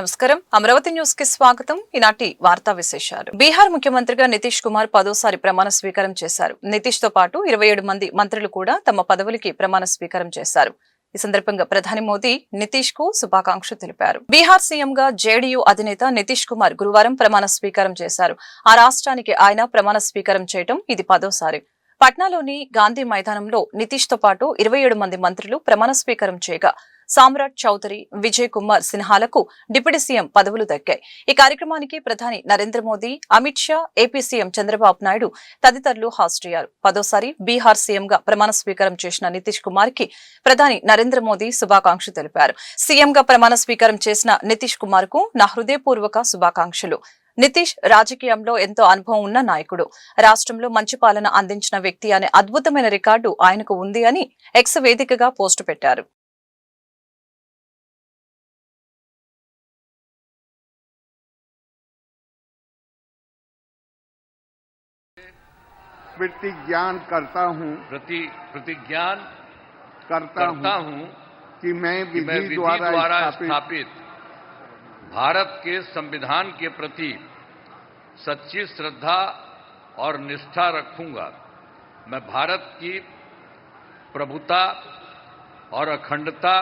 నమస్కారం అమరావతి న్యూస్ కి స్వాగతం. ఈనాటి వార్తా విశేషాలు. బీహార్ ముఖ్యమంత్రిగా నితీష్ కుమార్ 10వ ప్రమాణ స్వీకారం చేశారు. నితీష్ తో పాటు 27 మంది మంత్రులు కూడా తమ పదవులకి ప్రమాణ స్వీకారం చేశారు. ఈ సందర్భంగా ప్రధాని మోదీ నితీష్ కు శుభాకాంక్షలు తెలిపారు. బీహార్ సీఎంగా జేడీయూ అధినేత నితీష్ కుమార్ గురువారం ప్రమాణ స్వీకారం చేశారు. ఆ రాష్ట్రానికి ఆయన ప్రమాణ స్వీకారం చేయడం ఇది 10వసారి. పట్నాలోని గాంధీ మైదానంలో నితీష్ తో పాటు 27 మంది మంత్రులు ప్రమాణ స్వీకారం చేయగా సామ్రాట్ చౌదరి, విజయ్ కుమార్ సిన్హాలకు డిప్యూటీ సీఎం పదవులు దక్కాయి. ఈ కార్యక్రమానికి ప్రధాని నరేంద్ర మోదీ, అమిత్ షా, ఏపీ సీఎం చంద్రబాబు నాయుడు తదితరులు హాజరయ్యారు. 10వసారి బీహార్ సీఎంగా ప్రమాణ స్వీకారం చేసిన నితీష్ కుమార్ కి ప్రధాని నరేంద్ర మోదీ శుభాకాంక్షలు తెలిపారు. సీఎంగా ప్రమాణ స్వీకారం చేసిన నితీష్ కుమార్ కు నా హృదయపూర్వక శుభాకాంక్షలు. నితీష్ రాజకీయంలో ఎంతో అనుభవం ఉన్న నాయకుడు. రాష్ట్రంలో మంచి పాలన అందించిన వ్యక్తి అనే అద్భుతమైన రికార్డు ఆయనకు ఉంది అని ఎక్స్ వేదికగా పోస్టు పెట్టారు. प्रतिज्ञान करता हूं कि मैं विधि द्वारा स्थापित भारत के संविधान के प्रति सच्ची श्रद्धा और निष्ठा रखूंगा। मैं भारत की प्रभुता और अखंडता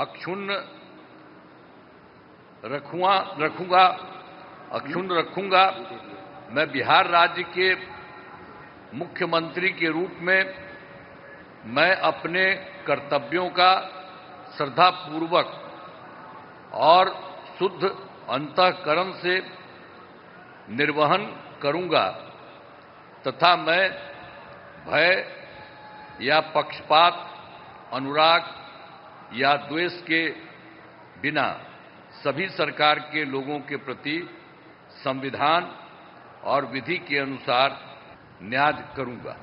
अक्षुण्ण रखूंगा। मैं बिहार राज्य के मुख्यमंत्री के रूप में मैं अपने कर्तव्यों का श्रद्धापूर्वक और शुद्ध अंतःकरण से निर्वहन करूंगा तथा मैं भय या पक्षपात, अनुराग या द्वेष के बिना सभी सरकार के लोगों के प्रति संविधान और विधि के अनुसार न्याय करूंगा।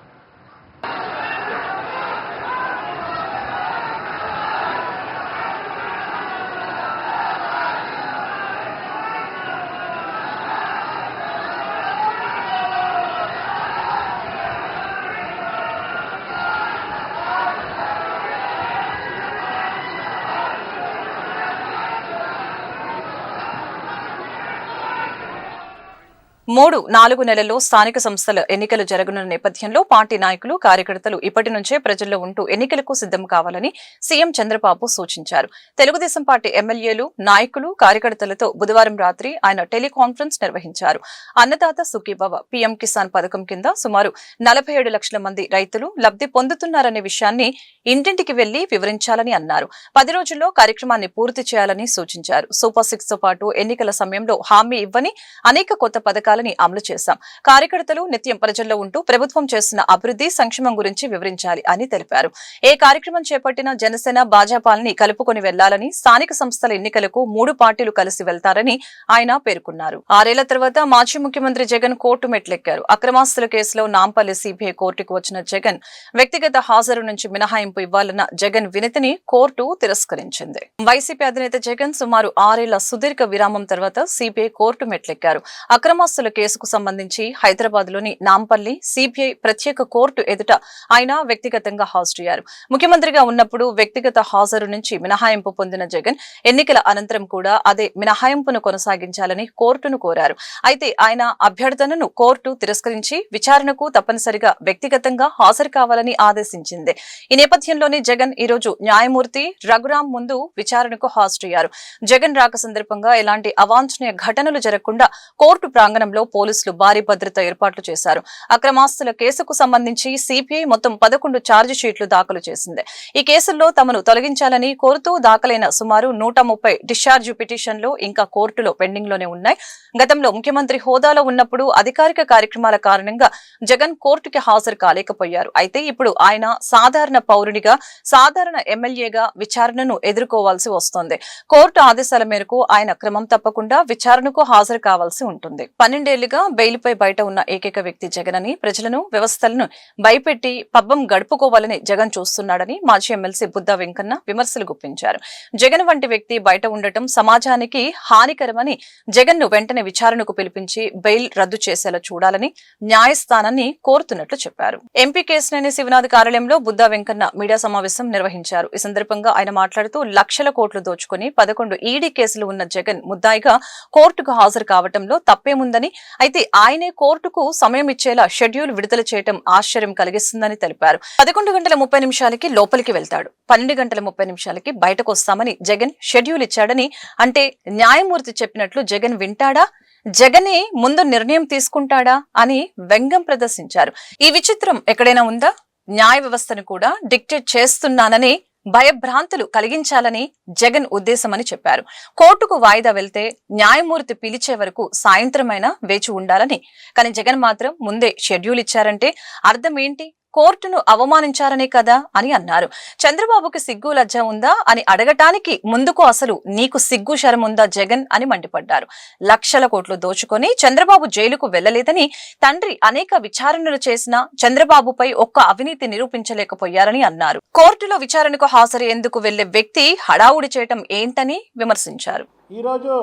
మూడు 4 నెలల్లో స్థానిక సంస్థల ఎన్నికలు జరగనున్న నేపథ్యంలో పార్టీ నాయకులు, కార్యకర్తలు ఇప్పటి నుంచే ప్రజల్లో ఉంటూ ఎన్నికలకు సిద్ధం కావాలని సీఎం చంద్రబాబు సూచించారు. తెలుగుదేశం పార్టీ ఎమ్మెల్యేలు, నాయకులు, కార్యకర్తలతో బుధవారం రాత్రి ఆయన టెలికాన్ఫరెన్స్ నిర్వహించారు. అన్నదాత సుఖీభవ పీఎం కిసాన్ పథకం కింద సుమారు 47 లక్షల మంది రైతులు లబ్ధి పొందుతున్నారనే విషయాన్ని ఇంటింటికి వెళ్లి వివరించాలని అన్నారు. 10 రోజుల్లో కార్యక్రమాన్ని పూర్తి చేయాలని సూచించారు. సూపర్ 6 తో పాటు ఎన్నికల సమయంలో హామీ ఇవ్వని అనేక కొత్త పథకాలు అమలు చేశాం. కార్యకర్తలు నిత్యం ప్రజల్లో ఉంటూ ప్రభుత్వం చేస్తున్న అభివృద్ధి, సంక్షేమం గురించి వివరించాలి అని తెలిపారు. ఏ కార్యక్రమం చేపట్టినా జనసేన, భాజపాలని కలుపుకొని వెళ్లాలని, స్థానిక సంస్థల ఎన్నికలకు 3 పార్టీలు కలిసి వెళ్తారని ఆయన పేర్కొన్నారు. 6 ఏళ్ల తర్వాత మాజీ ముఖ్యమంత్రి జగన్ కోర్టు మెట్లెక్కారు. అక్రమాస్తుల కేసులో నాంపల్లి సిబిఐ కోర్టుకు వచ్చిన జగన్ వ్యక్తిగత హాజరు నుంచి మినహాయింపు ఇవ్వాలన్న జగన్ వినతిని కోర్టు తిరస్కరించింది. వైసీపీ అధినేత జగన్ సుమారు 6 ఏళ్ల సుదీర్ఘ విరామం తర్వాత సిబిఐ కోర్టు మెట్లెక్కారు. అక్రమాస్తుల కేసుకు సంబంధించి హైదరాబాద్ లోని నాంపల్లి సిబిఐ ప్రత్యేక కోర్టు ఎదుట ఆయన వ్యక్తిగతంగా హాజరయ్యారు. ముఖ్యమంత్రిగా ఉన్నప్పుడు వ్యక్తిగత హాజరు నుంచి మినహాయింపు పొందిన జగన్ ఎన్నికల అనంతరం కూడా అదే మినహాయింపును కొనసాగించాలని కోర్టును కోరారు. అయితే ఆయన అభ్యర్థనను కోర్టు తిరస్కరించి విచారణకు తప్పనిసరిగా వ్యక్తిగతంగా హాజరు కావాలని ఆదేశించింది. ఈ నేపథ్యంలోనే జగన్ ఈ రోజు న్యాయమూర్తి రఘురాం ముందు విచారణకు హాజరయ్యారు. జగన్ రాక సందర్భంగా ఎలాంటి అవాంఛనీయ ఘటనలు జరగకుండా కోర్టు ప్రాంగణంలో పోలీసులు భారీ భద్రత ఏర్పాట్లు చేశారు. అక్రమాస్తుల కేసుకు సంబంధించి సిబిఐ మొత్తం 11 ఛార్జ్ షీట్లు దాఖలు చేసింది. ఈ కేసుల్లో తమను తొలగించాలని కోరుతూ దాఖలైన సుమారు 130 డిశ్చార్జ్ పిటిషన్లు ఇంకా కోర్టులో పెండింగ్ లోనే ఉన్నాయి. గతంలో ముఖ్యమంత్రి హోదాలో ఉన్నప్పుడు అధికారిక కార్యక్రమాల కారణంగా జగన్ కోర్టుకి హాజరు కాలేకపోయారు. అయితే ఇప్పుడు ఆయన సాధారణ పౌరునిగా, సాధారణ ఎమ్మెల్యేగా విచారణను ఎదుర్కోవాల్సి వస్తోంది. కోర్టు ఆదేశాల మేరకు ఆయన క్రమం తప్పకుండా విచారణకు హాజరు కావాల్సి ఉంటుంది. 12 రెండేళ్లుగా బెయిల్పై బయట ఉన్న ఏకైక వ్యక్తి జగన్ అని, ప్రజలను వ్యవస్థలను భయపెట్టి పబ్బం గడుపుకోవాలని జగన్ చూస్తున్నాడని మాజీ ఎమ్మెల్సీ బుద్దా వెంకన్న విమర్శలు గుప్పించారు. జగన్ వంటి వ్యక్తి బయట ఉండటం సమాజానికి హానికరమని, జగన్ ను వెంటనే విచారణకు పిలిపించి బెయిల్ రద్దు చేసేలా చూడాలని న్యాయస్థానాన్ని కోరుతున్నట్లు చెప్పారు. ఎంపీ కేశినేని శివనాథ్ కార్యాలయంలో బుద్దా వెంకన్న మీడియా సమావేశం నిర్వహించారు. ఈ సందర్భంగా ఆయన మాట్లాడుతూ లక్షల కోట్లు దోచుకుని 11 ఈడీ కేసులు ఉన్న జగన్ ముద్దాయిగా కోర్టుకు హాజరు కావటంలో తప్పేముందని, అయితే ఆయనే కోర్టుకు సమయం ఇచ్చేలా షెడ్యూల్ విడుదల చేయడం ఆశ్చర్యం కలిగిస్తుందని తెలిపారు. 11:30 లోపలికి వెళ్తాడు, 12:30 బయటకు వస్తామని జగన్ షెడ్యూల్ ఇచ్చాడని, అంటే న్యాయమూర్తి చెప్పినట్లు జగన్ వింటాడా, జగనే ముందు నిర్ణయం తీసుకుంటాడా అని వ్యంగ్యం ప్రదర్శించారు. ఈ విచిత్రం ఎక్కడైనా ఉందా? న్యాయ వ్యవస్థను కూడా డిక్టేట్ చేస్తున్నానని భయభ్రాంతులు కలిగించాలని జగన్ ఉద్దేశమని చెప్పారు. కోర్టుకు వాయిదా వెళ్తే న్యాయమూర్తి పిలిచే వరకు సాయంత్రమైనా వేచి ఉండాలని, కానీ జగన్ మాత్రం ముందే షెడ్యూల్ ఇచ్చారంటే అర్థం ఏంటి? కోర్టును అవమానించారనే కదా అని అన్నారు. చంద్రబాబుకి సిగ్గు లజ్జ ఉందా అని అడగటానికి ముందుకు అసలు నీకు సిగ్గు శరం ఉందా జగన్ అని మండిపడ్డారు. లక్షల కోట్లు దోచుకొని చంద్రబాబు జైలుకు వెళ్లలేదని, తండ్రి అనేక విచారణలు చేసినా చంద్రబాబుపై ఒక్క అవినీతి నిరూపించలేకపోయారని అన్నారు. కోర్టులో విచారణకు హాజరు ఎందుకు వెళ్లే వ్యక్తి హడావుడి చేయటం ఏంటని విమర్శించారు. ఈరోజు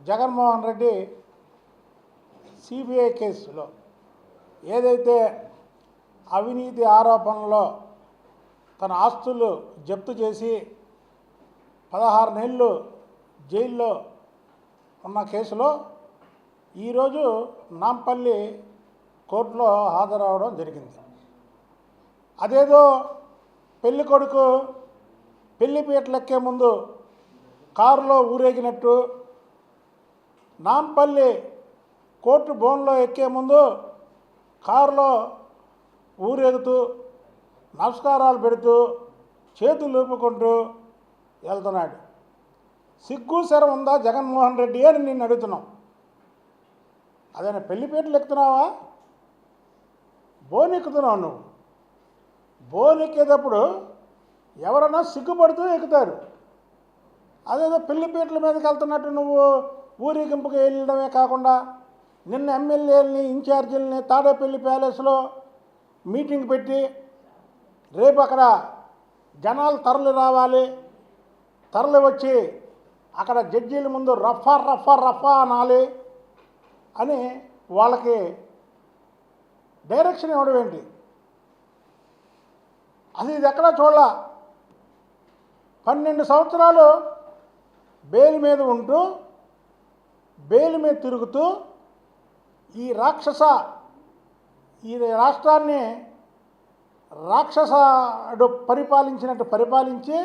జగన్మోహన్ రెడ్డి సిబిఐ కేసులో ఏదైతే అవినీతి ఆరోపణలో తన ఆస్తులు జప్తు చేసి 16 నెలలు జైల్లో ఉన్న కేసులో ఈరోజు నాంపల్లి కోర్టులో హాజరవడం జరిగింది. అదేదో పెళ్లి కొడుకు పెళ్లిపీటలు ఎక్కే ముందు కారులో ఊరేగినట్టు, నాంపల్లి కోర్టు బోన్లో ఎక్కే ముందు కారులో ఊరేగుతూ నమస్కారాలు పెడుతూ చేతులు ఊపుకుంటూ వెళ్తున్నాడు. సిగ్గు శరం ఉందా జగన్మోహన్ రెడ్డి అని నిన్ను అడుగుతున్నాం. అదేనా పెళ్లిపీటలు ఎక్కుతున్నావా? బోన్ ఎక్కుతున్నావు నువ్వు. బోన్ ఎక్కేటప్పుడు ఎవరన్నా సిగ్గుపడుతూ ఎక్కుతారు. అదేదో పెళ్లిపీటల మీదకి వెళ్తున్నట్టు నువ్వు ఊరేగింపుకి వెళ్ళడమే కాకుండా నిన్న ఎమ్మెల్యేలని ఇన్ఛార్జీలని తాడేపల్లి ప్యాలెస్లో మీటింగ్ పెట్టి రేపు అక్కడ జనాలు తరలి రావాలి, తరలి వచ్చి అక్కడ జడ్జీల ముందు రఫా రఫా రఫా అనాలి అని వాళ్ళకి డైరెక్షన్ ఇవ్వడం ఏంటి? అది ఇది ఎక్కడా చూడాల. 12 సంవత్సరాలు బెయిల్ మీద ఉంటూ బెయిల్ మీద తిరుగుతూ ఈ రాష్ట్రాన్ని రాక్షసుడు పరిపాలించినట్టు పరిపాలించి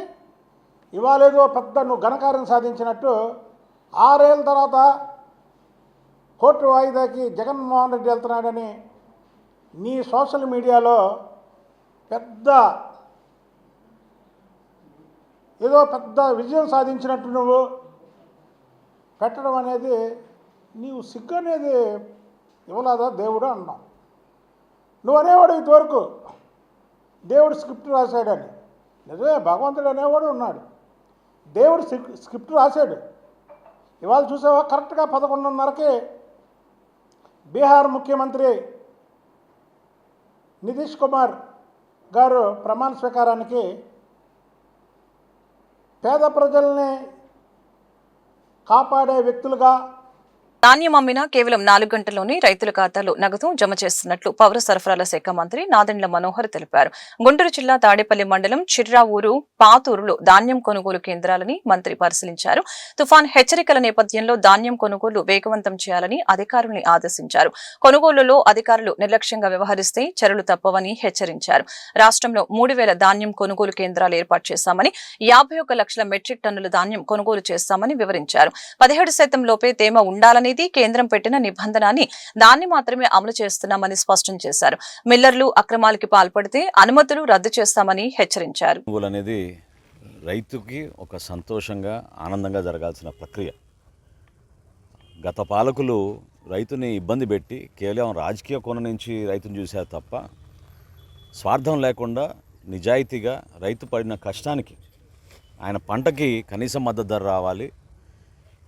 ఇవాళేదో పెద్ద నువ్వు ఘనకార్యం సాధించినట్టు 6 ఏళ్ళ తర్వాత కోర్టు వాయిదాకి జగన్మోహన్ రెడ్డి వెళ్తున్నాడని నీ సోషల్ మీడియాలో పెద్ద విజయం సాధించినట్టు నువ్వు పెట్టడం అనేది, నీవు సిగ్గు అనేది ఇవ్వలేదా దేవుడు అన్నావు. నువ్వు అనేవాడు ఇంతవరకు దేవుడు స్క్రిప్ట్ రాశాడని. నిజమే, భగవంతుడు అనేవాడు ఉన్నాడు, దేవుడు స్క్రిప్ట్ రాశాడు. ఇవాళ చూసావా, కరెక్ట్గా 11:30కి బీహార్ ముఖ్యమంత్రి నితీష్ కుమార్ గారు ప్రమాణ స్వీకారానికి పేద ప్రజల్ని కాపాడే వ్యక్తులుగా ధాన్యం అమ్మినా కేవలం 4 గంటల్లోనే రైతుల ఖాతాలో నగదు జమ చేస్తున్నట్లు పౌర సరఫరాల శాఖ మంత్రి నాదెండ్ల మనోహర్ తెలిపారు. గుంటూరు జిల్లా తాడేపల్లి మండలం చిర్రావూరు, పాతూరులో ధాన్యం కొనుగోలు కేంద్రాలని మంత్రి పరిశీలించారు. తుఫాన్ హెచ్చరికల నేపథ్యంలో ధాన్యం కొనుగోలు వేగవంతం చేయాలని అధికారుల్ని ఆదేశించారు. కొనుగోలులో అధికారులు నిర్లక్ష్యంగా వ్యవహరిస్తే చర్యలు తప్పవని హెచ్చరించారు. రాష్ట్రంలో 3,000 ధాన్యం కొనుగోలు కేంద్రాలు ఏర్పాటు చేశామని, 51 లక్షల మెట్రిక్ టన్నుల ధాన్యం కొనుగోలు చేస్తామని వివరించారు. 17% లోపే తేమ ఉండాలని కేంద్రం పెట్టిన నిబంధనని దాన్ని మాత్రమే అమలు చేస్తున్నామని స్పష్టం చేశారు. మిల్లర్లు అక్రమాలకి పాల్పడితే అనుమతులు రద్దు చేస్తామని హెచ్చరించారు. అనేది రైతుకి ఒక సంతోషంగా ఆనందంగా జరగాల్సిన ప్రక్రియ. గత పాలకులు రైతుని ఇబ్బంది పెట్టి కేవలం రాజకీయ కోణం నుంచి రైతుని చూశారు తప్ప స్వార్థం లేకుండా నిజాయితీగా రైతు పడిన కష్టానికి ఆయన పంటకి కనీస మద్దతు ధర రావాలి,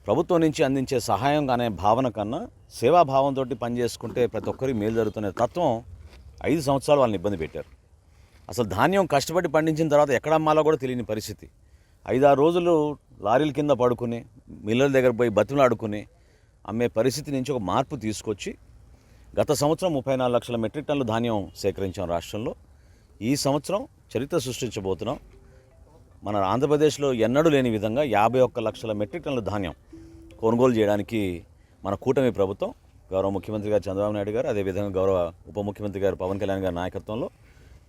ప్రభుత్వం నుంచి అందించే సహాయం అనే భావన కన్నా సేవాభావంతో పనిచేసుకుంటే ప్రతి ఒక్కరికి మేలు జరుగుతున్న తత్వం 5 సంవత్సరాలు వాళ్ళని ఇబ్బంది పెట్టారు. అసలు ధాన్యం కష్టపడి పండించిన తర్వాత ఎక్కడ అమ్మాలో కూడా తెలియని పరిస్థితి. 5-6 రోజులు లారీల కింద పడుకుని మిల్లల దగ్గర పోయి బతిమలాడుకుని అమ్మే పరిస్థితి నుంచి ఒక మార్పు తీసుకొచ్చి గత సంవత్సరం 34 లక్షల మెట్రిక్ టన్నుల ధాన్యం సేకరించాం రాష్ట్రంలో. ఈ సంవత్సరం చరిత్ర సృష్టించబోతున్నాం. మన ఆంధ్రప్రదేశ్లో ఎన్నడూ లేని విధంగా 51 లక్షల మెట్రిక్ టన్నుల ధాన్యం కొనుగోలు చేయడానికి మన కూటమి ప్రభుత్వం, గౌరవ ముఖ్యమంత్రి గారు చంద్రబాబు నాయుడు గారు, అదేవిధంగా గౌరవ ఉప ముఖ్యమంత్రి గారు పవన్ కళ్యాణ్ గారి నాయకత్వంలో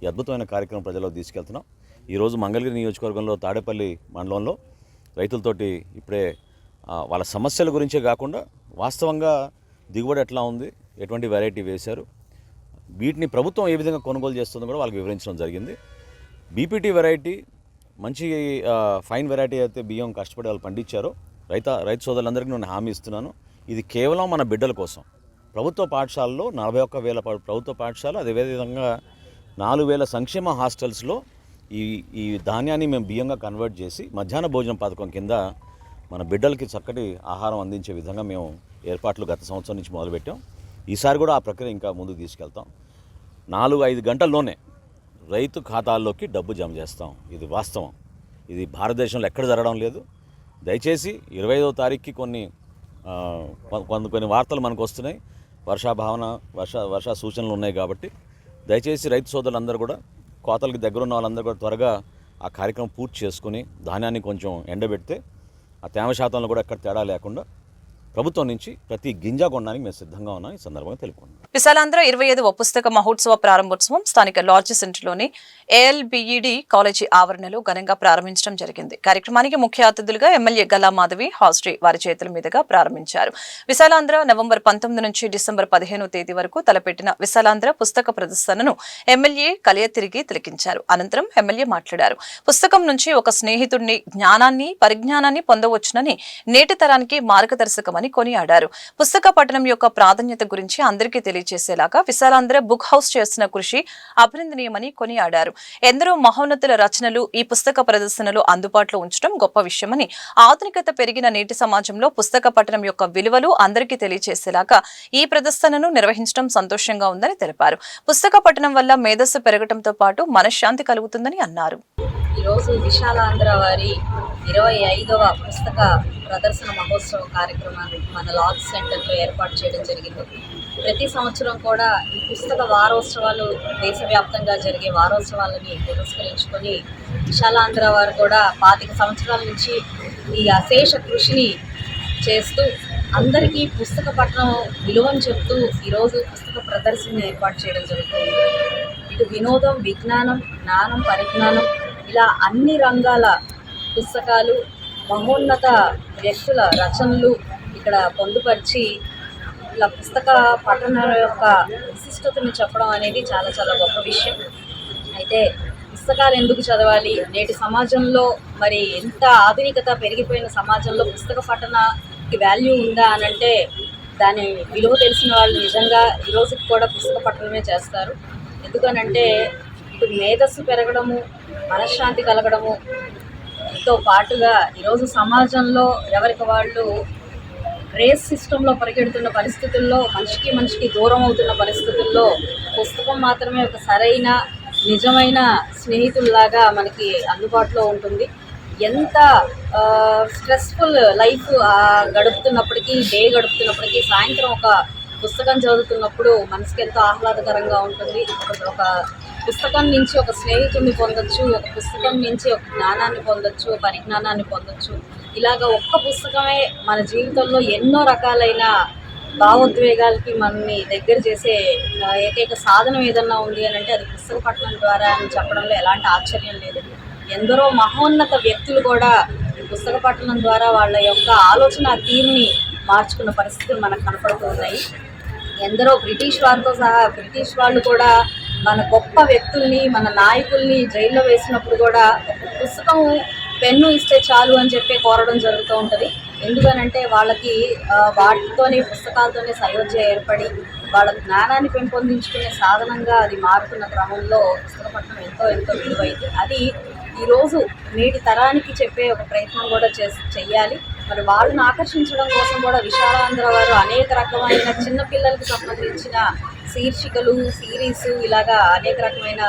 ఈ అద్భుతమైన కార్యక్రమం ప్రజల్లో తీసుకెళ్తున్నాం. ఈరోజు మంగళగిరి నియోజకవర్గంలో తాడేపల్లి మండలంలో రైతులతోటి ఇప్పుడే వాళ్ళ సమస్యల గురించే కాకుండా వాస్తవంగా దిగుబడి ఎట్లా ఉంది, ఎటువంటి వెరైటీ వేశారు, వీటిని ప్రభుత్వం ఏ విధంగా కొనుగోలు చేస్తుందో కూడా వాళ్ళకి వివరించడం జరిగింది. బీపీటీ వెరైటీ మంచి ఫైన్ వెరైటీ అయితే బియ్యం కష్టపడి వాళ్ళు పండించారో రైతు సోదరులందరికీ నేను హామీ ఇస్తున్నాను. ఇది కేవలం మన బిడ్డల కోసం. ప్రభుత్వ పాఠశాలలో 41,000 ప్రభుత్వ పాఠశాల, అదేవిధంగా 4,000 సంక్షేమ హాస్టల్స్లో ఈ ధాన్యాన్ని మేము బియ్యంగా కన్వర్ట్ చేసి మధ్యాహ్న భోజనం పథకం కింద మన బిడ్డలకి చక్కటి ఆహారం అందించే విధంగా మేము ఏర్పాట్లు గత సంవత్సరం నుంచి మొదలుపెట్టాం. ఈసారి కూడా ఆ ప్రక్రియ ఇంకా ముందుకు తీసుకెళ్తాం. 4-5 గంటల్లోనే రైతు ఖాతాల్లోకి డబ్బు జమ చేస్తాం. ఇది వాస్తవం. ఇది భారతదేశంలో ఎక్కడ జరగడం లేదు. దయచేసి 25వ తారీఖుకి కొన్ని వార్తలు మనకు వస్తున్నాయి. వర్ష సూచనలు ఉన్నాయి కాబట్టి దయచేసి రైతు సోదరులందరూ కూడా కోతలకి దగ్గర ఉన్న వాళ్ళందరూ కూడా త్వరగా ఆ కార్యక్రమం పూర్తి చేసుకుని ధాన్యాన్ని కొంచెం ఎండబెడితే ఆ తేమ శాతంలో కూడా ఎక్కడ తేడా లేకుండా ప్రభుత్వం నుంచి ప్రతి గింజ కొనడానికి మేము సిద్ధంగా ఉన్నాం. ఈ సందర్భంగా తెలుపుకున్నాం. విశాలాంధ్ర 25వ పుస్తక మహోత్సవ ప్రారంభోత్సవం స్థానిక లాడ్జి సెంటర్లోని ఏఎల్బిఈడి కాలేజీ ఆవరణలో ఘనంగా ప్రారంభించడం జరిగింది. కార్యక్రమానికి ముఖ్య అతిథులుగా ఎమ్మెల్యే గల్లా మాధవి హాస్ట్రీ వారి చేతుల మీదుగా ప్రారంభించారు. విశాలాంధ్ర నవంబర్ 19 నుంచి డిసెంబర్ 15వ తేదీ వరకు తలపెట్టిన విశాలాంధ్ర పుస్తక ప్రదర్శనను ఎమ్మెల్యే కలియ తిరిగి తిలకించారు. అనంతరం ఎమ్మెల్యే మాట్లాడారు. పుస్తకం నుంచి ఒక స్నేహితుడిని పరిజ్ఞానాన్ని పొందవచ్చునని నేటి తరానికి మార్గదర్శకమని కొనియాడారు. పుస్తక పఠనం యొక్క ప్రాధాన్యత గురించి అందరికీ తెలియజేసేలాగా విశాలాంధ్ర బుక్ హౌస్ చేస్తున్న కృషి అభినందనీయమని కొనియాడారు. ఎందరో మహోన్నతుల రచనలు ఈ పుస్తక ప్రదర్శనలో అందుబాటులో ఉంచడం గొప్ప విషయమని, ఆధునికత పెరిగిన నేటి సమాజంలో పుస్తక పఠనం యొక్క విలువలు అందరికీ తెలియజేసేలాగా ఈ ప్రదర్శనను నిర్వహించడం సంతోషంగా ఉందని తెలిపారు. పుస్తక పఠనం వల్ల మేధస్సు పెరగడంతో పాటు మనశ్శాంతి కలుగుతుందని అన్నారు. ఈరోజు విశాలాంధ్ర వారి 25వ పుస్తక ప్రదర్శన మహోత్సవ కార్యక్రమాన్ని మన లాడ్జ్ సెంటర్లో ఏర్పాటు చేయడం జరిగింది. ప్రతి సంవత్సరం కూడా ఈ పుస్తక వారోత్సవాలు దేశవ్యాప్తంగా జరిగే వారోత్సవాలని పురస్కరించుకొని విశాలాంధ్ర వారు కూడా 25 సంవత్సరాల నుంచి ఈ అశేష కృషిని చేస్తూ అందరికీ పుస్తక పఠనం విలువను చెప్తూ ఈరోజు పుస్తక ప్రదర్శనని ఏర్పాటు చేయడం జరుగుతుంది. ఇటు వినోదం, విజ్ఞానం, జ్ఞానం, పరిజ్ఞానం ఇలా అన్ని రంగాల పుస్తకాలు, మహోన్నత వ్యక్తుల రచనలు ఇక్కడ పొందుపరిచి ఇలా పుస్తక పఠన యొక్క విశిష్టతను చెప్పడం అనేది చాలా చాలా గొప్ప విషయం. అయితే పుస్తకాలు ఎందుకు చదవాలి, నేటి సమాజంలో మరి ఎంత ఆధునికత పెరిగిపోయిన సమాజంలో పుస్తక పఠనకి వాల్యూ ఉందా అని అంటే దాని విలువ తెలిసిన వాళ్ళు నిజంగా ఈరోజుకి కూడా పుస్తక పఠనమే చేస్తారు. ఎందుకనంటే ఇటు మేధస్సు పెరగడము, మనశ్శాంతి కలగడము తో పాటుగా ఈరోజు సమాజంలో ఎవరికి వాళ్ళు రేస్ సిస్టంలో పరిగెడుతున్న పరిస్థితుల్లో, మనిషికి దూరం అవుతున్న పరిస్థితుల్లో పుస్తకం మాత్రమే ఒక సరైన నిజమైన స్నేహితుల్లాగా మనకి అందుబాటులో ఉంటుంది. ఎంత స్ట్రెస్ఫుల్ లైఫ్ గడుపుతున్నప్పటికీ, గడుపుతున్నప్పటికీ సాయంత్రం ఒక పుస్తకం చదువుతున్నప్పుడు మనసుకి ఎంతో ఆహ్లాదకరంగా ఉంటుంది. ఒక పుస్తకం నుంచి ఒక స్నేహితుడిని పొందొచ్చు, ఒక పుస్తకం నుంచి ఒక జ్ఞానాన్ని పొందొచ్చు, పరిజ్ఞానాన్ని పొందొచ్చు. ఇలాగ ఒక్క పుస్తకమే మన జీవితంలో ఎన్నో రకాలైన భావోద్వేగాలకి మనల్ని దగ్గర చేసే ఏకైక సాధనం ఏదన్నా ఉంది అని అంటే అది పుస్తక పఠనం ద్వారా అని చెప్పడంలో ఎలాంటి ఆశ్చర్యం లేదు. ఎందరో మహోన్నత వ్యక్తులు కూడా ఈ పుస్తక పఠనం ద్వారా వాళ్ళ యొక్క ఆలోచన తీరుని మార్చుకున్న పరిస్థితులు మనకు కనపడుతూ ఉన్నాయి. ఎందరో బ్రిటిష్ వాళ్ళు కూడా మన గొప్ప వ్యక్తుల్ని, మన నాయకుల్ని జైల్లో వేసినప్పుడు కూడా ఒక పుస్తకం, పెన్ను ఇస్తే చాలు అని చెప్పి కోరడం జరుగుతూ ఉంటుంది. ఎందుకనంటే వాళ్ళకి వాటితోనే, పుస్తకాలతోనే సయోధ్య ఏర్పడి వాళ్ళ జ్ఞానాన్ని పెంపొందించుకునే సాధనంగా అది మారుతున్న క్రమంలో పుస్తక పఠనం ఎంతో విలువైంది. అది ఈరోజు నేటి తరానికి చెప్పే ఒక ప్రయత్నం కూడా చెయ్యాలి. మరి వాళ్ళని ఆకర్షించడం కోసం కూడా విశాలాంధ్ర వారు అనేక రకమైన చిన్నపిల్లలకు సంబంధించిన శీర్షికలు, సిరీస్, ఇలాగా అనేక రకమైన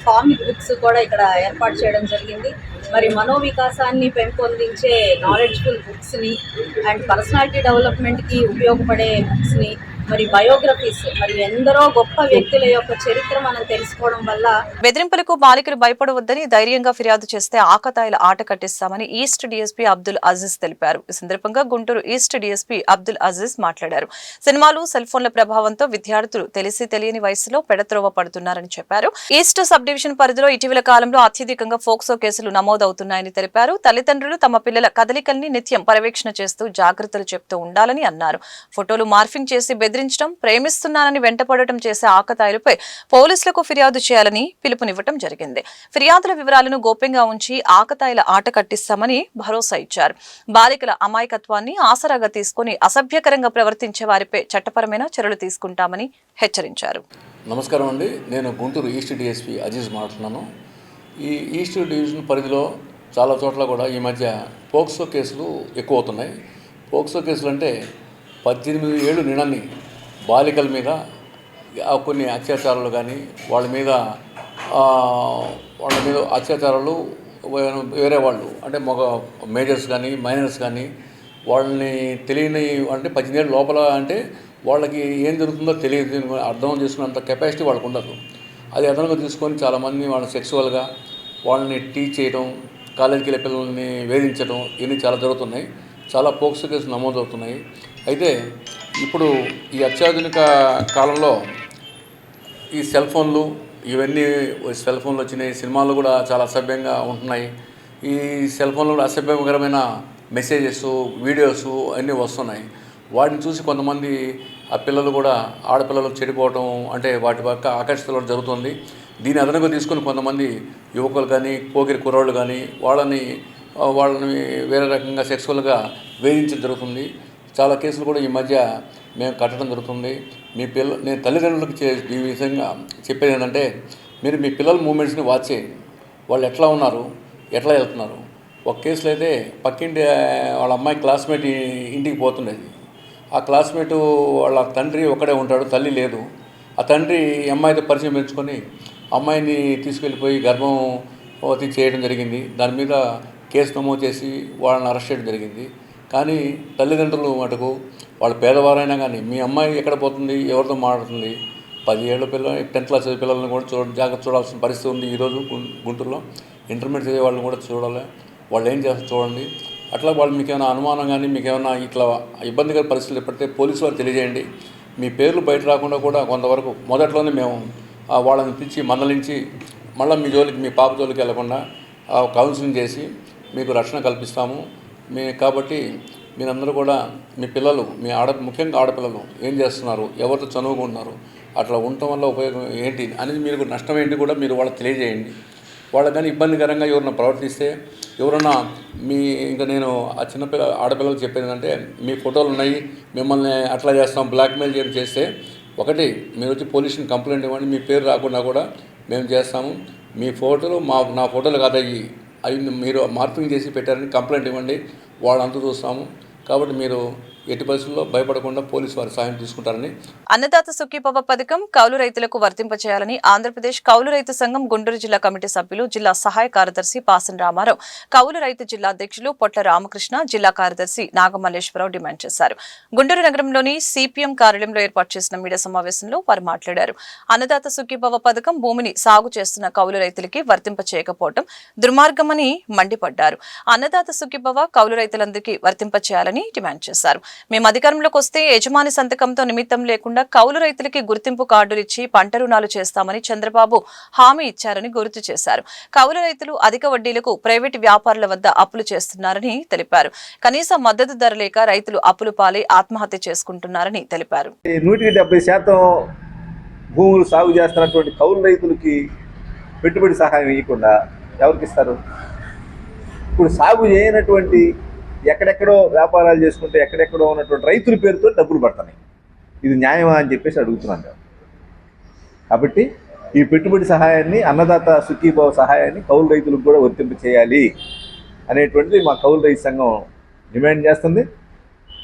కామిక్ బుక్స్ కూడా ఇక్కడ ఏర్పాటు చేయడం జరిగింది. మరి మనోవికాసాన్ని పెంపొందించే నాలెడ్జ్ఫుల్ బుక్స్ని అండ్ పర్సనాలిటీ డెవలప్మెంట్కి ఉపయోగపడే బుక్స్ని, మరి బయోగ్రఫీస్, మరి ఎందరో గొప్ప వ్యక్తుల యొక్క చరిత్ర మనం తెలుసుకోవడం వల్ల బెదిరింపులకు బాలికలు భయపడవద్దని ధైర్యంగా ఫిర్యాదు చేస్తే ఆకతాయిల ఆట కట్టిస్తామని ఈస్ట్ డీఎస్పీ అబ్దుల్ అజీజ్ తెలిపారు. ఈ సందర్భంగా గుంటూరు ఈస్ట్ డీఎస్పీ అబ్దుల్ అజీజ్ మాట్లాడారు. సినిమాలు, సెల్ ఫోన్ల ప్రభావంతో విద్యార్థులు తెలిసి తెలియని వయసులో పెడత్రోవ పడుతున్నారని చెప్పారు. ఈస్ట్ సబ్ డివిజన్ పరిధిలో ఇటీవల కాలంలో అత్యధికంగా ఫోక్సో కేసులు నమోదవుతున్నాయని తెలిపారు. తల్లిదండ్రులు తమ పిల్లల కదలికల్ని నిత్యం పర్యవేక్షణ చేస్తూ జాగ్రత్తలు చెప్తూ ఉండాలని అన్నారు. ఫోటోలు మార్ఫింగ్ చేసి బెదిరించడం, ప్రేమిస్తున్నానని వెంటపడటం చేసే ఆకతాయిలపై పోలీసులకు ఫిర్యాదు చేయాలని పిలుపునివ్వటం జరిగింది. ఫిర్యాదుల వివరాలను గోప్యంగా ఉంచి ఆకతాయిల ఆట కట్టిస్తామని భరోసా ఇచ్చారు. బాలికల అమాయకత్వాన్ని ఆసరాగా తీసుకుని అసభ్యకరంగా ప్రవర్తించే వారిపై చట్టపరమైన చర్యలు తీసుకుంటామని హెచ్చరించారు. నమస్కారం అండి, నేను గుంటూరు ఈస్ట్ డిఎస్పీ అజీజ్ మాట్లాడుతున్నాను. ఈ ఈస్ట్ డివిజన్ పరిధిలో చాలా చోట్ల కూడా ఈ మధ్య పోక్సో కేసులు ఎక్కువ అవుతున్నాయి. పోక్సో కేసులు అంటే 18 ఏళ్ళు నిండని బాలికల మీద కొన్ని అత్యాచారాలు కానీ వాళ్ళ మీద అత్యాచారాలు వేరే వాళ్ళు అంటే మగ మేజర్స్ కానీ మైనర్స్ కానీ వాళ్ళని తెలియని అంటే 18 ఏళ్ళ లోపల అంటే వాళ్ళకి ఏం జరుగుతుందో తెలియదు, అర్థం చేసుకున్నంత కెపాసిటీ వాళ్ళకు ఉండదు. అది అదనంగా తీసుకొని చాలామంది వాళ్ళని సెక్సువల్గా వాళ్ళని టీచ్ చేయడం, కాలేజీకి వెళ్ళే పిల్లల్ని వేధించడం ఇవన్నీ చాలా జరుగుతున్నాయి. చాలా పోక్సో కేసులు నమోదవుతున్నాయి. అయితే ఇప్పుడు ఈ అత్యాధునిక కాలంలో ఈ సెల్ ఫోన్లు ఇవన్నీ వచ్చినాయి. సినిమాలు కూడా చాలా అసభ్యంగా ఉంటున్నాయి. ఈ సెల్ ఫోన్లో కూడా అసభ్యకరమైన మెసేజెస్, వీడియోస్ అన్నీ వస్తున్నాయి. వాటిని చూసి కొంతమంది ఆ పిల్లలు కూడా ఆడపిల్లలు చెడిపోవడం అంటే వాటి పక్క ఆకర్షించడం జరుగుతుంది. దీన్ని అదనంగా తీసుకొని కొంతమంది యువకులు కానీ పోకిరి కుర్రోళ్ళు కానీ వాళ్ళని వేరే రకంగా సెక్సువల్గా వేధించడం జరుగుతుంది. చాలా కేసులు కూడా ఈ మధ్య మేము కట్టడం జరుగుతుంది. నేను తల్లిదండ్రులకు ఈ విధంగా చెప్పేది ఏంటంటే, మీరు మీ పిల్లల మూమెంట్స్ని వాచ్ చేయండి. వాళ్ళు ఎట్లా ఉన్నారు, ఎట్లా వెళ్తున్నారు. ఒక కేసులో అయితే పక్కింటి వాళ్ళ అమ్మాయి క్లాస్మేట్ ఇంటికి పోతుండేది. ఆ క్లాస్మేట్ వాళ్ళ తండ్రి ఒక్కడే ఉంటాడు, తల్లి లేదు. ఆ తండ్రి అమ్మాయితో పరిచయం పెంచుకొని అమ్మాయిని తీసుకెళ్ళిపోయి గర్భవతి చేయడం జరిగింది. దాని మీద కేసు నమోదు చేసి వాళ్ళని అరెస్ట్ చేయడం జరిగింది. కానీ తల్లిదండ్రులు మటుకు వాళ్ళు పేదవారైనా కానీ మీ అమ్మాయి ఎక్కడ పోతుంది, ఎవరితో మాట్లాడుతుంది, 10 ఏళ్ళ పిల్లలు 10th క్లాస్ చదివే పిల్లల్ని కూడా జాగ్రత్త చూడాల్సిన పరిస్థితి ఉంది. ఈరోజు గుంటూరులో ఇంటర్మీడియట్ చదివే వాళ్ళని కూడా చూడాలి. వాళ్ళు ఏం చేస్తారు చూడండి. అట్లా వాళ్ళు మీకు ఏమైనా అనుమానం కానీ మీకు ఏమైనా ఇట్లా ఇబ్బందికర పరిస్థితులు పడితే పోలీసు వారు తెలియజేయండి. మీ పేర్లు బయట రాకుండా కూడా కొంతవరకు మొదట్లోనే మేము వాళ్ళని పిలిచి మందలించి మళ్ళీ మీ జోలికి మీ పాప జోలికి వెళ్లకుండా కౌన్సిలింగ్ చేసి మీకు రక్షణ కల్పిస్తాము. కాబట్టి మీరందరూ కూడా మీ పిల్లలు ముఖ్యంగా ఆడపిల్లలు ఏం చేస్తున్నారు, ఎవరితో చదువుకుంటున్నారు, అట్లా ఉండటం వల్ల ఉపయోగం ఏంటి అనేది మీకు నష్టం ఏంటి కూడా మీరు వాళ్ళకి తెలియజేయండి. వాళ్ళకి కానీ ఇబ్బందికరంగా ఎవరైనా ప్రవర్తిస్తే ఎవరన్నా ఇంకా నేను ఆ ఆడపిల్లలకు చెప్పేది ఏంటంటే, మీ ఫోటోలు ఉన్నాయి, మిమ్మల్ని అట్లా చేస్తాం బ్లాక్మెయిల్ చేయడం చేస్తే ఒకటి మీరు వచ్చి పోలీసుని కంప్లైంట్ ఇవ్వండి. మీ పేరు రాకుండా కూడా మేము చేస్తాము. మీ ఫోటోలు నా ఫోటోలు కాదయ్యి అవి మీరు మార్పింగ్ చేసి పెట్టారని కంప్లైంట్ ఇవ్వండి, వాళ్ళంతా చూస్తాము. కాబట్టి మీరు ఎట్టి పరిస్థితుల్లో భయపడకుండా పోలీసు వారి సాయం తీసుకుంటారని. అన్నదాత సుఖీభవ పథకం కౌలు రైతులకు వర్తింపచేయాలని ఆంధ్రప్రదేశ్ కౌలు రైతు సంఘం గుంటూరు జిల్లా కమిటీ సభ్యులు, జిల్లా సహాయ కార్యదర్శి పాసన్ రామారావు, కౌలు రైతు జిల్లా అధ్యక్షులు పొట్ల రామకృష్ణ, జిల్లా కార్యదర్శి నాగమల్లేశ్వరరావు డిమాండ్ చేశారు. గుంటూరు నగరంలోని సిపిఎం కార్యాలయంలో ఏర్పాటు చేసిన మీడియా సమావేశంలో వారు మాట్లాడారు. అన్నదాత సుఖీభవ పథకం భూమిని సాగు చేస్తున్న కౌలు రైతులకి వర్తింపచేయకపోవడం దుర్మార్గమని మండిపడ్డారు. అన్నదాత సుఖీభవ కౌలు రైతులందరికీ వర్తింపచేయాలని డిమాండ్ చేశారు. మేము అధికారంలోకి వస్తే యజమాని సంతకంతో నిమిత్తం లేకుండా కౌలు రైతులకి గుర్తింపు కార్డులు ఇచ్చి పంట రుణాలు చేస్తామని చంద్రబాబు హామీ ఇచ్చారని గుర్తు చేశారు. కౌలు రైతులు అధిక వడ్డీలకు ప్రైవేటు వ్యాపారుల వద్ద అప్పులు చేస్తున్నారని తెలిపారు. కనీస మద్దతు ధర లేక రైతులు అప్పులు పాలై ఆత్మహత్య చేసుకుంటున్నారని తెలిపారు. 170% భూములు సాగు చేస్తున్నటువంటి కౌలు రైతులకి పెట్టుబడి సహాయం ఇవ్వకుండా ఎవరికి ఇస్తారు? ఇప్పుడు సాగు చేయనటువంటి ఎక్కడెక్కడో వ్యాపారాలు చేసుకుంటే ఎక్కడెక్కడో ఉన్నటువంటి రైతుల పేరుతో డబ్బులు పడుతున్నాయి. ఇది న్యాయమా అని చెప్పేసి అడుగుతున్నాను. కాబట్టి ఈ పెట్టుబడి సహాయాన్ని, అన్నదాత సుఖీభావ సహాయాన్ని కౌలు రైతులకు కూడా వర్తింప చేయాలి అనేటువంటిది మా కౌలు రైతు సంఘం డిమాండ్ చేస్తుంది.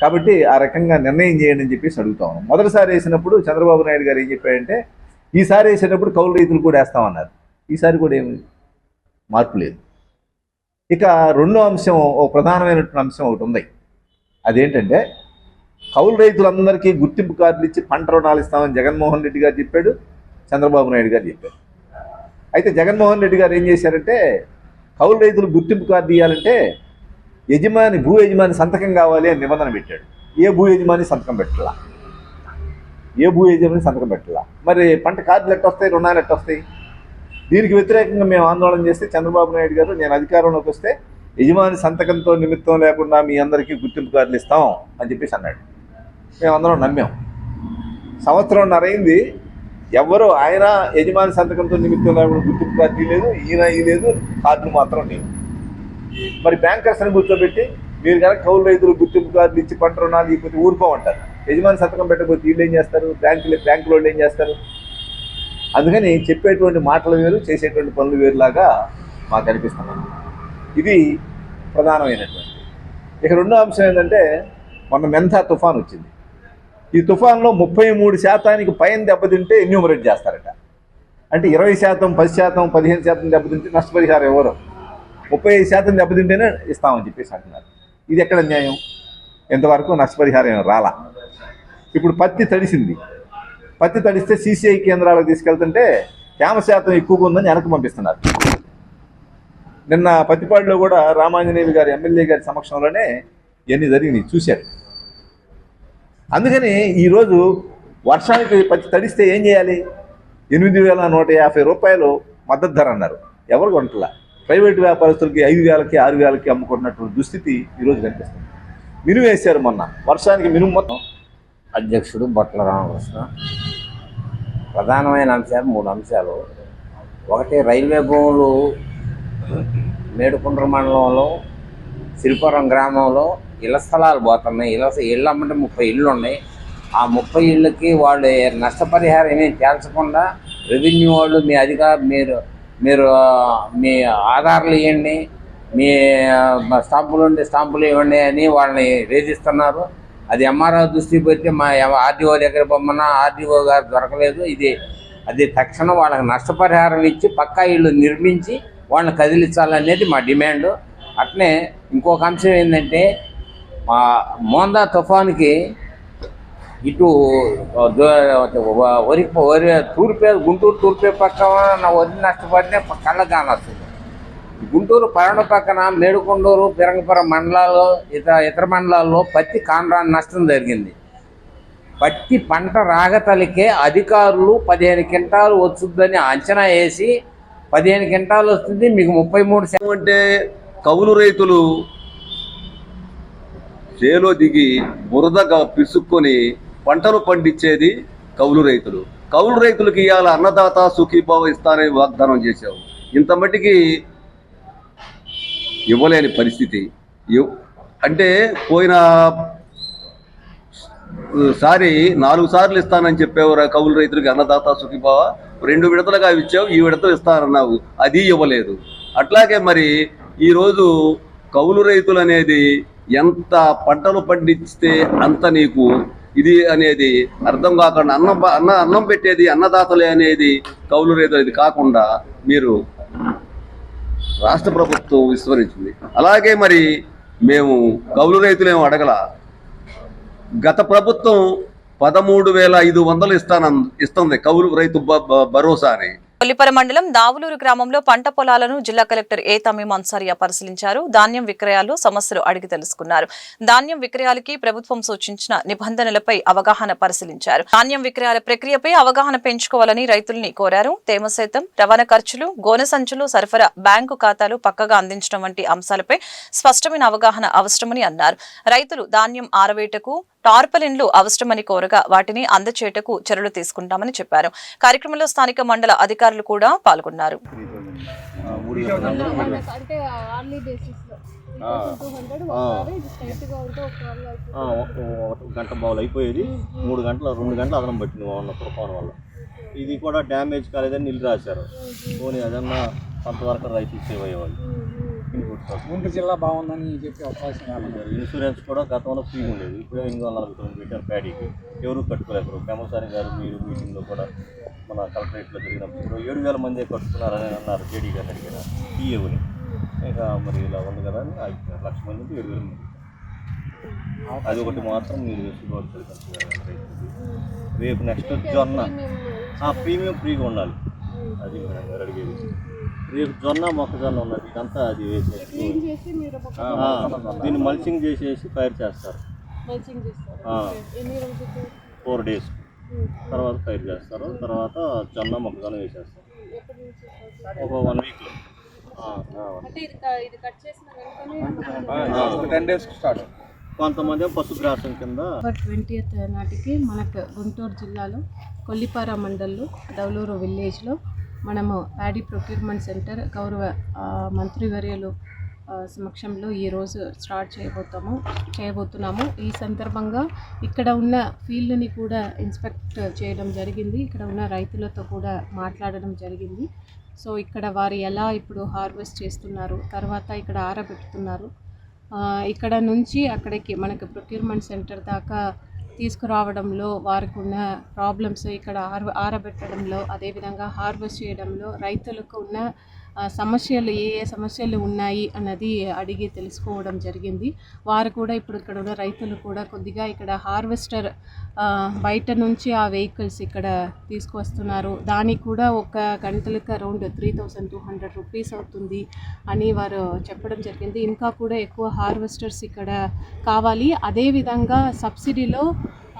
కాబట్టి ఆ రకంగా నిర్ణయం చేయండి అని చెప్పేసి అడుగుతా ఉన్నాం. మొదటిసారి వేసినప్పుడు చంద్రబాబు నాయుడు గారు ఏం చెప్పారంటే ఈసారి వేసేటప్పుడు కౌలు రైతులు కూడా వేస్తామన్నారు. ఈసారి కూడా ఏమి మార్పు లేదు. ఇక రెండో అంశం, ఓ ప్రధానమైనటువంటి అంశం ఒకటి ఉంది. అదేంటంటే కౌలు రైతులందరికీ గుర్తింపు కార్డులు ఇచ్చి పంట రుణాలు ఇస్తామని జగన్మోహన్ రెడ్డి గారు చెప్పాడు, చంద్రబాబు నాయుడు గారు చెప్పారు. అయితే జగన్మోహన్ రెడ్డి గారు ఏం చేశారంటే కౌలు రైతులు గుర్తింపు కార్డు ఇవ్వాలంటే భూ యజమాని సంతకం కావాలి అని నిబంధన పెట్టాడు. ఏ భూ యజమాని సంతకం పెట్టాలా? మరి పంట కార్డులు ఎట్టొస్తాయి, రుణాలు ఎట్టొస్తాయి? దీనికి వ్యతిరేకంగా మేము ఆందోళన చేస్తే చంద్రబాబు నాయుడు గారు నేను అధికారంలోకి వస్తే యజమాని సంతకంతో నిమిత్తం లేకుండా మీ అందరికీ గుర్తింపు కార్డులు ఇస్తాం అని చెప్పేసి అన్నాడు. మేమందరం నమ్మాం. సంవత్సరంన్నర అయింది, ఎవరు ఆయన యజమాని సంతకంతో నిమిత్తం లేకుండా గుర్తింపు కార్డు లేదు, ఈయన లేదు, కార్డులు మాత్రం లేవు. మరి బ్యాంకర్స్ని కూర్చోబెట్టి మీరు కనుక కౌలు రైతులు గుర్తింపు కార్డులు ఇచ్చి పంట రుణాలు ఇకపోతే ఊరుకోమంటారు. యజమాని సంతకం పెట్టకపోతే వీళ్ళు ఏం చేస్తారు? బ్యాంకులో ఏం చేస్తారు? అందుకని చెప్పేటువంటి మాటలు వేరు, చేసేటువంటి పనులు వేరులాగా మాకు అనిపిస్తున్నాయి. ఇది ప్రధానమైనటువంటి. ఇక రెండో అంశం ఏంటంటే మొన్న మెంథా తుఫాన్ వచ్చింది. ఈ తుఫాన్లో 33% పైన దెబ్బతింటే ఎన్యూమరేట్ చేస్తారట. అంటే 20%, 10%, 15% దెబ్బతింటే నష్టపరిహారం ఎవరు? 35% దెబ్బతింటేనే ఇస్తామని చెప్పేసి అంటున్నారు. ఇది ఎక్కడ న్యాయం? ఎంతవరకు నష్టపరిహారం రాలా. ఇప్పుడు పత్తి తడిసింది. పత్తి తడిస్తే CCI కేంద్రాలకు తీసుకెళ్తుంటే తేమ శాతం ఎక్కువగా ఉందని వెనక్కి పంపిస్తున్నారు. నిన్న పత్తిపాడులో కూడా రామాంజనేయులు గారి ఎమ్మెల్యే గారి సమక్షంలోనే ఇవన్నీ జరిగినాయి, చూశారు. అందుకని ఈరోజు వర్షానికి పత్తి తడిస్తే ఏం చేయాలి? 8,150 రూపాయలు మద్దతు ధర అన్నారు. ఎవరు కొంటలా. ప్రైవేటు వ్యాపారస్తులకి 5,000కి 6,000కి అమ్ముకుంటున్నటువంటి దుస్థితి ఈరోజు కనిపిస్తుంది. మినుము వేశారు మొన్న, వర్షానికి మినుము మొత్తం. అధ్యక్షుడు బొట్ల రామకృష్ణ. ప్రధానమైన అంశాలు 3 అంశాలు. ఒకటి, రైల్వే భూములు మేడుకుండ్ర మండలంలో శిల్పురం గ్రామంలో ఇళ్ల స్థలాలు పోతున్నాయి. ఇళ్ళు అమ్మంటే 30 ఇళ్ళు ఉన్నాయి. ఆ 30 ఇళ్ళకి వాళ్ళు నష్టపరిహారం ఏమేమి తేల్చకుండా రెవెన్యూ వాళ్ళు మీరు మీ ఆధార్లు ఇవ్వండి, మీ స్టాంపులు ఇవ్వండి అని వాళ్ళని వేధిస్తున్నారు. అది ఎంఆర్ఓ దృష్టికి పోతే మా ఆర్డీఓ దగ్గర పొమ్మన్నా ఆర్డీఓ గారు దొరకలేదు. అది తక్షణం వాళ్ళకి నష్టపరిహారం ఇచ్చి పక్కా ఇళ్ళు నిర్మించి వాళ్ళని కదిలించాలనేది మా డిమాండ్. అట్నే ఇంకొక అంశం ఏంటంటే మోందా తుఫాన్కి ఇటు గుంటూరు తూర్పే పక్కన వరి నష్టపడితే కళ్ళకు కానొస్తుంది. గుంటూరు పరణ పక్కన మేడుకొండూరు, పిరంగపురం మండలాల్లో ఇతర మండలాల్లో పత్తి కాండ్రాన్ని నష్టం జరిగింది. పత్తి పంట రాగతలికే అధికారులు 15 క్వింటాలు వచ్చుద్దని అంచనా వేసి 15 క్వింటాలు వస్తుంది, మీకు 33. అంటే కౌలు రైతులు చేలో దిగి బురదగా పిసుక్కొని పంటలు పండించేది కౌలు రైతులు. కౌలు రైతులకి ఇవాళ అన్నదాత సుఖీభావ ఇస్తానని వాగ్దానం చేశావు. ఇంత మట్టికి ఇవ్వలేని పరిస్థితి. అంటే పోయిన సారి 4 సార్లు ఇస్తానని చెప్పావు కౌలు రైతులకి అన్నదాత సుఖీభావ. 2 విడతలుగా ఇచ్చావు, ఈ విడతలు ఇస్తానన్నావు, అది ఇవ్వలేదు. అట్లాగే మరి ఈరోజు కౌలు రైతులు అనేది ఎంత పంటలు పండిస్తే అంత నీకు ఇది అనేది అర్థం కాకుండా అన్నం పెట్టేది అన్నదాతలే అనేది కౌలు రైతులు ఇది కాకుండా మీరు రాష్ట్ర ప్రభుత్వం విస్మరించింది. అలాగే మరి మేము కౌలు రైతులేమో అడగల. గత ప్రభుత్వం 13,500 ఇస్తుంది కౌలు రైతు భరోసా అని. కొల్లిపర మండలం దావులూరు గ్రామంలో పంట పొలాలను జిల్లా కలెక్టర్ ఏ తమీం అన్సారియా పరిశీలించారు. ధాన్యం విక్రయాల్లో సమస్యలు అడిగి తెలుసుకున్నారు. ధాన్యం విక్రయాలకి ప్రభుత్వం సూచించిన నిబంధనలపై అవగాహన పరిశీలించారు. ధాన్యం విక్రయాల ప్రక్రియపై అవగాహన పెంచుకోవాలని రైతుల్ని కోరారు. తేమ శాతం, రవాణా ఖర్చులు, గోనె సంచులు సరఫరా, బ్యాంకు ఖాతాలు పక్కగా అందించడం వంటి అంశాలపై స్పష్టమైన అవగాహన అవసరమని అన్నారు. రైతులు ధాన్యం ఆరవేటకు టార్పలిన్లు అవసరమని కోరగా వాటిని అందచేయటకు చర్యలు తీసుకుంటామని చెప్పారు. కార్యక్రమంలో స్థానిక మండల అధికారులు కూడా పాల్గొన్నారు. గంట బావులు అయిపోయేది, 2 గంటలు అదనం పట్టింది ఉన్న తుఫాను వల్ల. ఇది కూడా డ్యామేజ్ కాలేదని నిల్లు రాశారు. పోనీ అదన్నా కొంతవరకు రైతులు సేవ్ అయ్యేవాళ్ళు. Input cost. గుంటూరు జిల్లా బాగుందని చెప్పే అవకాశం కావాలి. ఇన్సూరెన్స్ కూడా గతంలో ఫ్రీ ఉండేది, ఇప్పుడు 849 పెట్టారు ప్యాడీకి. ఎవరు కట్టుకోలేరు. పెమసాని గారు మీరు మీటింగ్లో కూడా మన కలెక్టరేట్లో జరిగినప్పుడు 7,000 మంది కట్టుకున్నారని అన్నారు జేడీ గారు అడిగిన టీఏని. ఇక మరి ఇలా ఉంది కదా అని 1,00,000 మంది 7,000 మంది. అది ఒకటి మాత్రం మీరు వేసుకోవాలి. రేపు నెక్స్ట్ జొన్న ప్రీమియం ఫ్రీగా ఉండాలి, అది మేడం గారు అడిగేది. రేపు జొన్న మొక్కజొన్న ఉన్నది, ఇదంతా అది వేసేసి దీన్ని మల్చింగ్ చేసేసి పైరు చేస్తారు. 4 days తర్వాత పైరు చేస్తారు. తర్వాత జొన్న మొక్కజొన్న వేసేస్తారు ఒక 1 weekలో. 10 days స్టార్ట్. కొంతమంది పశుగ్రాసం కింద 20th నాటికి మనకు గుంటూరు జిల్లాలో కొల్లిపార మండల్లో దౌలూరు విలేజ్లో మనము ప్యాడీ ప్రొక్యూర్మెంట్ సెంటర్ గౌరవ మంత్రివర్యులు సమక్షంలో ఈరోజు స్టార్ట్ చేయబోతున్నాము. ఈ సందర్భంగా ఇక్కడ ఉన్న ఫీల్డ్ని కూడా ఇన్స్పెక్ట్ చేయడం జరిగింది. ఇక్కడ ఉన్న రైతులతో కూడా మాట్లాడడం జరిగింది. సో ఇక్కడ వారు ఎలా ఇప్పుడు హార్వెస్ట్ చేస్తున్నారు, తర్వాత ఇక్కడ ఆరబెడుతున్నారు, ఇక్కడ నుంచి అక్కడికి మనకు ప్రొక్యూర్మెంట్ సెంటర్ దాకా తీసుకురావడంలో వారికి ఉన్న ప్రాబ్లమ్స్, ఇక్కడ ఆరబెట్టడంలో, అదేవిధంగా హార్వెస్ట్ చేయడంలో రైతులకు ఉన్న సమస్యలు ఏ సమస్యలు ఉన్నాయి అన్నది అడిగి తెలుసుకోవడం జరిగింది. వారు కూడా ఇప్పుడు ఇక్కడ ఉన్న రైతులు కూడా కొద్దిగా ఇక్కడ హార్వెస్టర్ బయట నుంచి ఆ వెహికల్స్ ఇక్కడ తీసుకువస్తున్నారు, దానికి కూడా ఒక గంటలకు అరౌండ్ 3,200 రూపీస్ అవుతుంది అని వారు చెప్పడం జరిగింది. ఇంకా కూడా ఎక్కువ హార్వెస్టర్స్ ఇక్కడ కావాలి. అదేవిధంగా సబ్సిడీలో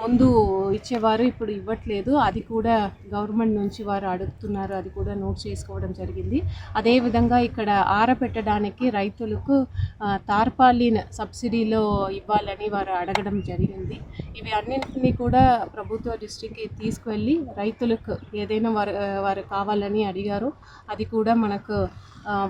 ముందు ఇచ్చేవారు, ఇప్పుడు ఇవ్వట్లేదు, అది కూడా గవర్నమెంట్ నుంచి వారు అడుగుతున్నారు, అది కూడా నోట్ చేసుకోవడం జరిగింది. అదేవిధంగా ఇక్కడ ఆరబెట్టడానికి రైతులకు తార్పాలిన్ సబ్సిడీలో ఇవ్వాలని వారు అడగడం జరిగింది. ఇవి అన్నింటినీ కూడా ప్రభుత్వ దృష్టికి తీసుకువెళ్ళి రైతులకు ఏదైనా వారు కావాలని అడిగారు, అది కూడా మనకు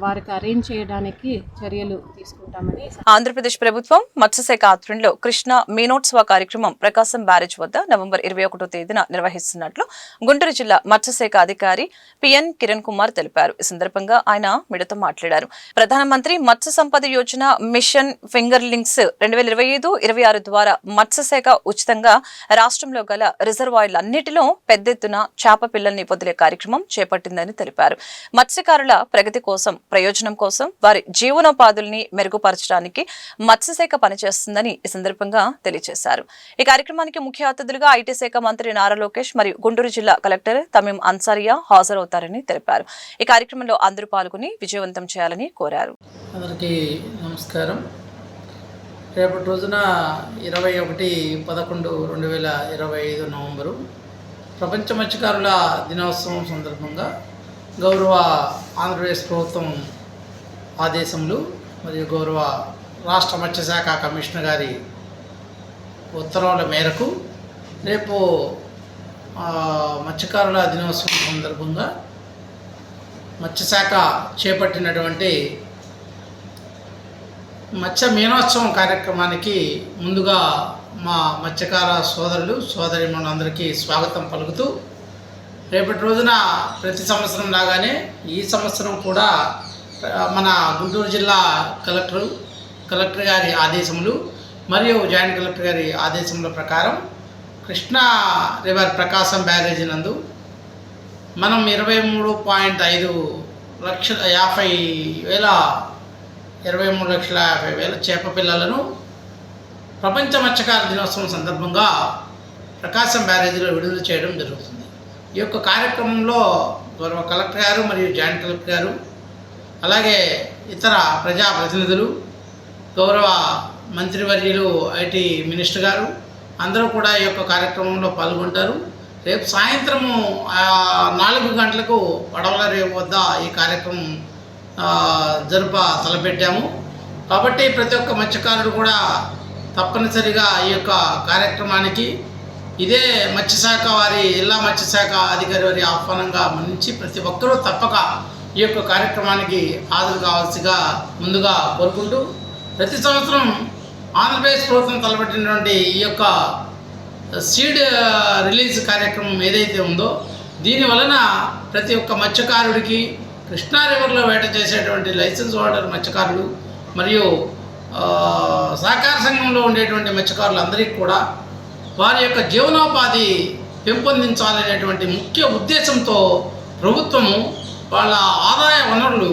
వారికి అరేంజ్ చేయడానికి చర్యలు తీసుకుంటామని. ఆంధ్రప్రదేశ్ ప్రభుత్వం మత్స్యశాఖ ఆధ్వర్యంలో కృష్ణా మీనోత్సవ కార్యక్రమం ప్రకాశం బ్యారేజ్ వద్ద నవంబర్ 21వ తేదీన నిర్వహిస్తున్నట్లు గుంటూరు జిల్లా మత్స్యశాఖ అధికారి పిఎన్ కిరణ్ కుమార్ తెలిపారు. ఈ సందర్భంగా ఆయన మీడియాతో మాట్లాడారు. ప్రధానమంత్రి మత్స్య సంపద యోజన మిషన్ ఫింగర్లింగ్స్ 2025-26 ద్వారా మత్స్యశాఖ ఉచితంగా రాష్ట్రంలో గల రిజర్వాయర్లన్నిటిలో పెద్ద ఎత్తున చేప పిల్లల్ని వదిలే కార్యక్రమం చేపట్టిందని తెలిపారు. మత్స్యకారుల ప్రగతి కోసం, ప్రయోజనం కోసం, వారి జీవనోపాధుల్ని మెరుగుపరచడానికి మత్స్యశాఖ పనిచేస్తుందని ఈ సందర్భంగా తెలియజేశారు. ఈ కార్యక్రమానికి ముఖ్య అతిథులుగా ఐటీ శాఖ మంత్రి నారా లోకేష్ మరియు గుంటూరు జిల్లా కలెక్టర్ తమీం అన్సారియా హాజరవుతారని తెలిపారు. ఈ కార్యక్రమంలో అందరూ పాల్గొని విజయవంతం చేయాలని కోరారు. అందరికీ నమస్కారం. రేపటి రోజున 21/11/2025 నవంబరు ప్రపంచ మత్స్యకారుల దినోత్సవం సందర్భంగా గౌరవ ఆంధ్రప్రదేశ్ ప్రభుత్వం ఆదేశములు మరియు గౌరవ రాష్ట్ర మత్స్యశాఖ కమిషనర్ గారి ఉత్తర్వుల మేరకు రేపు మత్స్యకారుల దినోత్సవం సందర్భంగా మత్స్యశాఖ చేపట్టినటువంటి మత్స్య మీనోత్సవం కార్యక్రమానికి ముందుగా మా మత్స్యకార సోదరులు సోదరీమణులందరికీ స్వాగతం పలుకుతూ, రేపటి రోజున ప్రతి సంవత్సరం లాగానే ఈ సంవత్సరం కూడా మన గుంటూరు జిల్లా కలెక్టర్ గారి ఆదేశములు మరియు జాయింట్ కలెక్టర్ గారి ఆదేశముల ప్రకారం కృష్ణా రివర్ ప్రకాశం బ్యారేజీ నందు మనం 23,50,000 చేప పిల్లలను ప్రపంచ మత్స్యకార దినోత్సవం సందర్భంగా ప్రకాశం బ్యారేజీలో విడుదల చేయడం జరుగుతుంది. ఈ యొక్క కార్యక్రమంలో గౌరవ కలెక్టర్ గారు మరియు జాయింట్ కలెక్టర్ గారు, అలాగే ఇతర ప్రజాప్రతినిధులు, గౌరవ మంత్రివర్యులు ఐటీ మినిస్టర్ గారు అందరూ కూడా ఈ యొక్క కార్యక్రమంలో పాల్గొంటారు. రేపు సాయంత్రము 4 గంటలకు పడవల రేవు వద్ద ఈ కార్యక్రమం తలపెట్టాము. కాబట్టి ప్రతి ఒక్క మత్స్యకారుడు కూడా తప్పనిసరిగా ఈ యొక్క కార్యక్రమానికి ఇదే మత్స్యశాఖ వారి జిల్లా మత్స్యశాఖ అధికారి వారి ఆహ్వానంగా మన్నించి ప్రతి ఒక్కరూ తప్పక ఈ యొక్క కార్యక్రమానికి హాజరు కావాల్సిగా ముందుగా కోరుకుంటూ, ప్రతి సంవత్సరం ఆంధ్రప్రదేశ్ ప్రభుత్వం తలపెట్టినటువంటి ఈ యొక్క సీడ్ రిలీజ్ కార్యక్రమం ఏదైతే ఉందో దీని వలన ప్రతి ఒక్క మత్స్యకారుడికి కృష్ణా రివర్లో వేట చేసేటువంటి లైసెన్స్ హోల్డర్ మత్స్యకారులు మరియు సహకార సంఘంలో ఉండేటువంటి మత్స్యకారులందరికీ కూడా వారి యొక్క జీవనోపాధి పెంపొందించాలనేటువంటి ముఖ్య ఉద్దేశంతో ప్రభుత్వము వాళ్ళ ఆదాయ వనరులు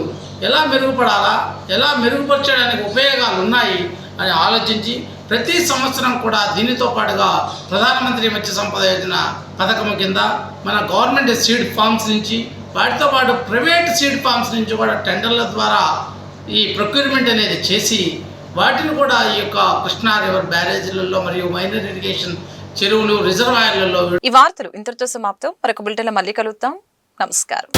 ఎలా మెరుగుపడాలా, ఎలా మెరుగుపరచడానికి ఉపయోగాలు ఉన్నాయి అని ఆలోచించి ప్రతి సంవత్సరం కూడా దీనితో పాటుగా ప్రధానమంత్రి మత్స్య సంపద యోజన పథకం కింద మన గవర్నమెంట్ సీడ్ ఫార్మ్స్ నుంచి వాటితో పాటు ప్రైవేట్ సీడ్ ఫార్మ్స్ నుంచి కూడా టెండర్ల ద్వారా ఈ ప్రొక్యూర్మెంట్ అనేది చేసి వాటిని కూడా ఈ యొక్క కృష్ణా రివర్ బ్యారేజీలలో మరియు మైనర్ ఇరిగేషన్ చెరువులు రిజర్వాయర్లలో. ఈ వార్తలు ఇంతటితో సమాప్తం. మరొక బులెటిన్లో మళ్ళీ కలుద్దాం. నమస్కారం.